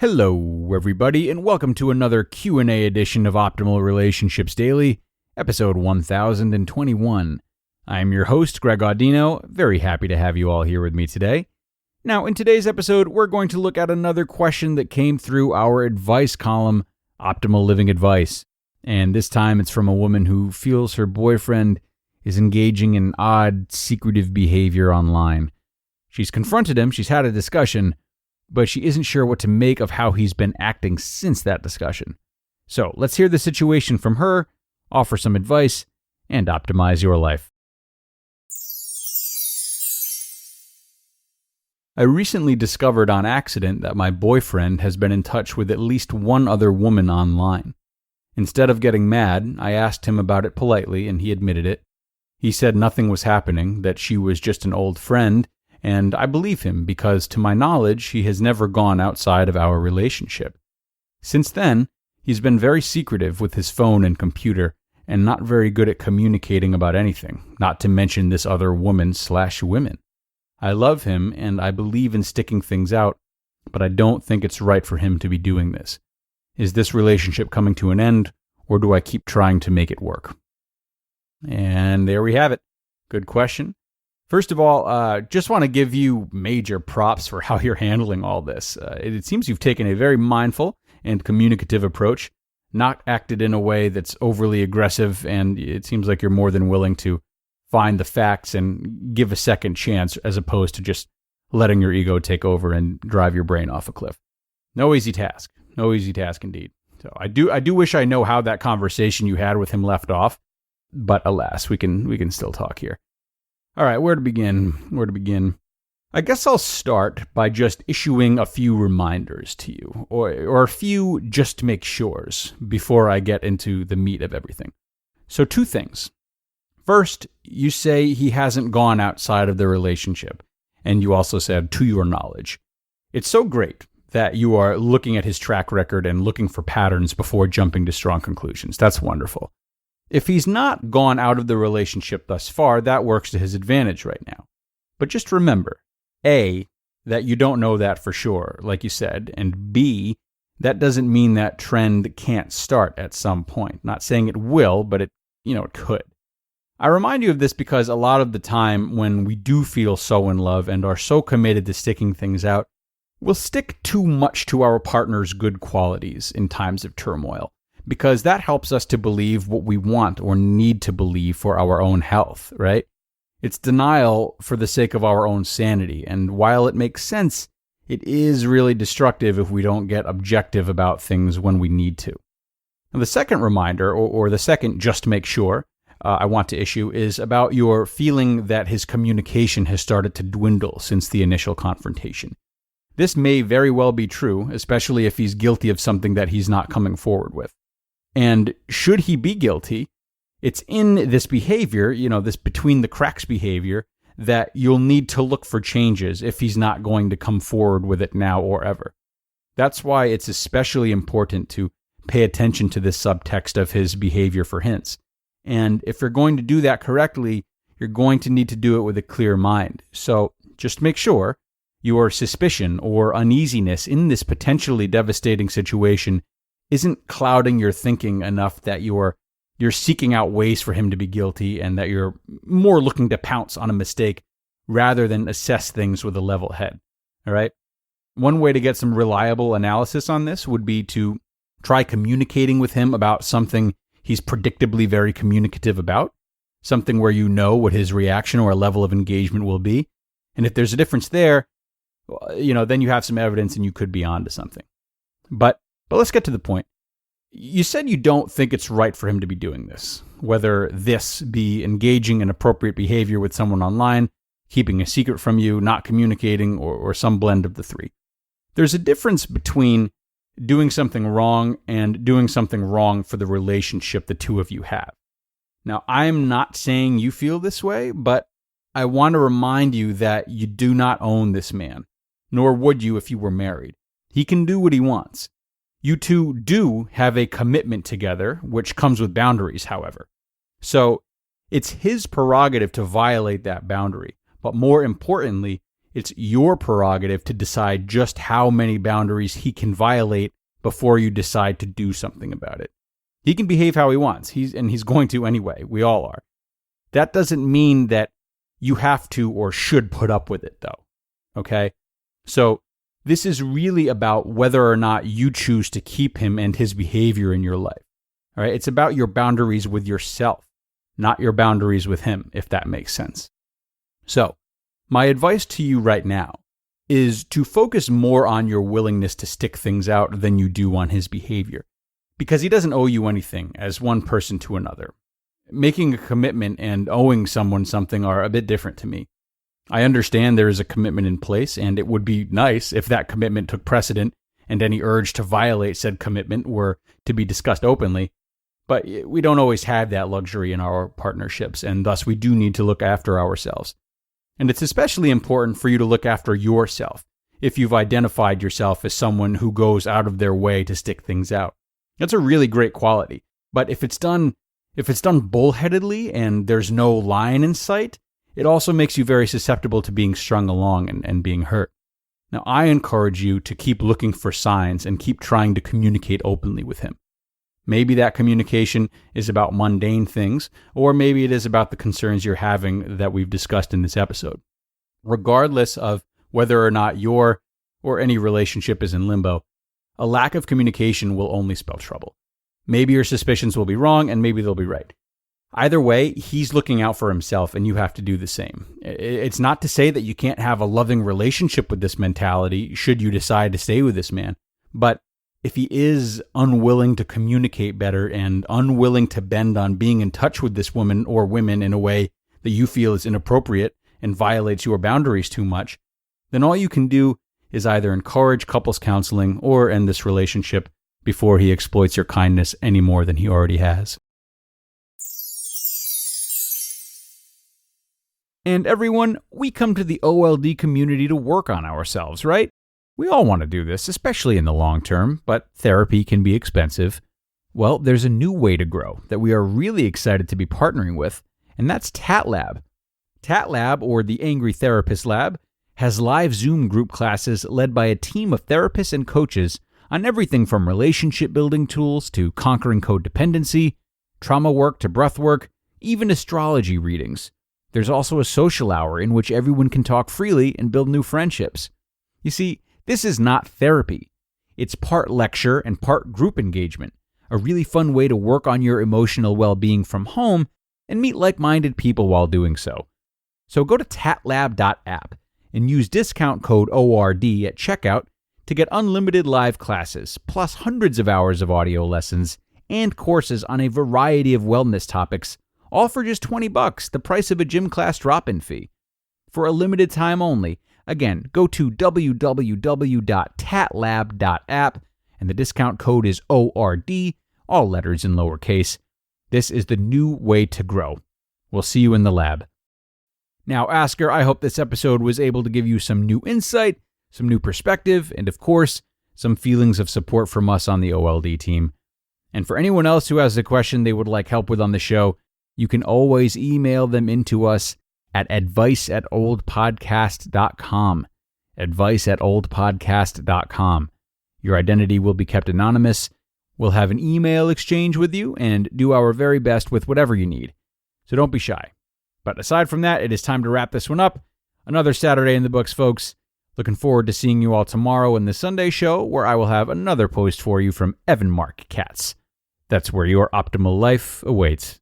Hello, everybody, and welcome to another Q&A edition of Optimal Relationships Daily, episode 1021. I'm your host, Greg Audino. Very happy to have you all here with me today. Now, in today's episode, we're going to look at another question that came through our advice column, Optimal Living Advice. And this time it's from a woman who feels her boyfriend is engaging in odd, secretive behavior online. She's confronted him, she's had a discussion, but she isn't sure what to make of how he's been acting since that discussion. So let's hear the situation from her, offer some advice, and optimize your life. I recently discovered on accident that my boyfriend has been in touch with at least one other woman online. Instead of getting mad, I asked him about it politely and he admitted it. He said nothing was happening, that she was just an old friend, and I believe him because, to my knowledge, he has never gone outside of our relationship. Since then, he's been very secretive with his phone and computer, and not very good at communicating about anything, not to mention this other woman/women. I love him, and I believe in sticking things out, but I don't think it's right for him to be doing this. Is this relationship coming to an end, or do I keep trying to make it work? And there we have it. Good question. First of all, just want to give you major props for how you're handling all this. It seems you've taken a very mindful and communicative approach, not acted in a way that's overly aggressive, and it seems like you're more than willing to find the facts and give a second chance as opposed to just letting your ego take over and drive your brain off a cliff. No easy task. No easy task indeed. So I do wish I know how that conversation you had with him left off, but alas, we can still talk here. All right, where to begin? I guess I'll start by just issuing a few reminders to you, or a few just to make sures, before I get into the meat of everything. So 2 things. First, you say he hasn't gone outside of the relationship, and you also said, to your knowledge. It's so great that you are looking at his track record and looking for patterns before jumping to strong conclusions. That's wonderful. If he's not gone out of the relationship thus far, that works to his advantage right now. But just remember, A, that you don't know that for sure, like you said, and B, that doesn't mean that trend can't start at some point. Not saying it will, but it could. I remind you of this because a lot of the time when we do feel so in love and are so committed to sticking things out, we'll stick too much to our partner's good qualities in times of turmoil, because that helps us to believe what we want or need to believe for our own health, right? It's denial for the sake of our own sanity, and while it makes sense, it is really destructive if we don't get objective about things when we need to. Now, the second reminder, or the second just to make sure, I want to issue is about your feeling that his communication has started to dwindle since the initial confrontation. This may very well be true, especially if he's guilty of something that he's not coming forward with. And should he be guilty, it's in this behavior, this between the cracks behavior, that you'll need to look for changes if he's not going to come forward with it now or ever. That's why it's especially important to pay attention to this subtext of his behavior for hints. And if you're going to do that correctly, you're going to need to do it with a clear mind. So just make sure your suspicion or uneasiness in this potentially devastating situation isn't clouding your thinking enough that you're seeking out ways for him to be guilty and that you're more looking to pounce on a mistake rather than assess things with a level head. All right? One way to get some reliable analysis on this would be to try communicating with him about something he's predictably very communicative about, something where you know what his reaction or level of engagement will be. And if there's a difference there, then you have some evidence and you could be onto something. But let's get to the point. You said you don't think it's right for him to be doing this, whether this be engaging in appropriate behavior with someone online, keeping a secret from you, not communicating, or some blend of the 3. There's a difference between doing something wrong and doing something wrong for the relationship the two of you have. Now, I'm not saying you feel this way, but I want to remind you that you do not own this man, nor would you if you were married. He can do what he wants. You two do have a commitment together, which comes with boundaries, however. So it's his prerogative to violate that boundary, but more importantly, It's your prerogative to decide just how many boundaries he can violate before you decide to do something about it. He can behave how he wants, he's going to anyway. We all are. That doesn't mean that you have to or should put up with it, though. Okay? So this is really about whether or not you choose to keep him and his behavior in your life. All right? It's about your boundaries with yourself, not your boundaries with him, if that makes sense. So, my advice to you right now is to focus more on your willingness to stick things out than you do on his behavior, because he doesn't owe you anything as one person to another. Making a commitment and owing someone something are a bit different to me. I understand there is a commitment in place, and it would be nice if that commitment took precedent and any urge to violate said commitment were to be discussed openly, but we don't always have that luxury in our partnerships, and thus we do need to look after ourselves. And it's especially important for you to look after yourself if you've identified yourself as someone who goes out of their way to stick things out. That's a really great quality, but if it's done bullheadedly and there's no line in sight, it also makes you very susceptible to being strung along and being hurt. Now, I encourage you to keep looking for signs and keep trying to communicate openly with him. Maybe that communication is about mundane things, or maybe it is about the concerns you're having that we've discussed in this episode. Regardless of whether or not your or any relationship is in limbo, a lack of communication will only spell trouble. Maybe your suspicions will be wrong, and maybe they'll be right. Either way, he's looking out for himself, and you have to do the same. It's not to say that you can't have a loving relationship with this mentality should you decide to stay with this man, but if he is unwilling to communicate better and unwilling to bend on being in touch with this woman or women in a way that you feel is inappropriate and violates your boundaries too much, then all you can do is either encourage couples counseling or end this relationship before he exploits your kindness any more than he already has. And everyone, we come to the OLD community to work on ourselves, right? We all want to do this, especially in the long term, but therapy can be expensive. Well, there's a new way to grow that we are really excited to be partnering with, and that's TATLab. TATLab, or the Angry Therapist Lab, has live Zoom group classes led by a team of therapists and coaches on everything from relationship building tools to conquering codependency, trauma work to breath work, even astrology readings. There's also a social hour in which everyone can talk freely and build new friendships. You see, this is not therapy. It's part lecture and part group engagement, a really fun way to work on your emotional well-being from home and meet like-minded people while doing so. So go to tatlab.app and use discount code ORD at checkout to get unlimited live classes, plus hundreds of hours of audio lessons and courses on a variety of wellness topics, all for just $20, the price of a gym class drop-in fee. For a limited time only, again, go to www.tatlab.app and the discount code is ORD, all letters in lowercase. This is the new way to grow. We'll see you in the lab. Now, Asker, I hope this episode was able to give you some new insight, some new perspective, and of course, some feelings of support from us on the OLD team. And for anyone else who has a question they would like help with on the show, you can always email them into us at advice@oldpodcast.com. Advice@oldpodcast.com. Your identity will be kept anonymous. We'll have an email exchange with you and do our very best with whatever you need. So don't be shy. But aside from that, it is time to wrap this one up. Another Saturday in the books, folks. Looking forward to seeing you all tomorrow in the Sunday show, where I will have another post for you from Evan Mark Katz. That's where your optimal life awaits.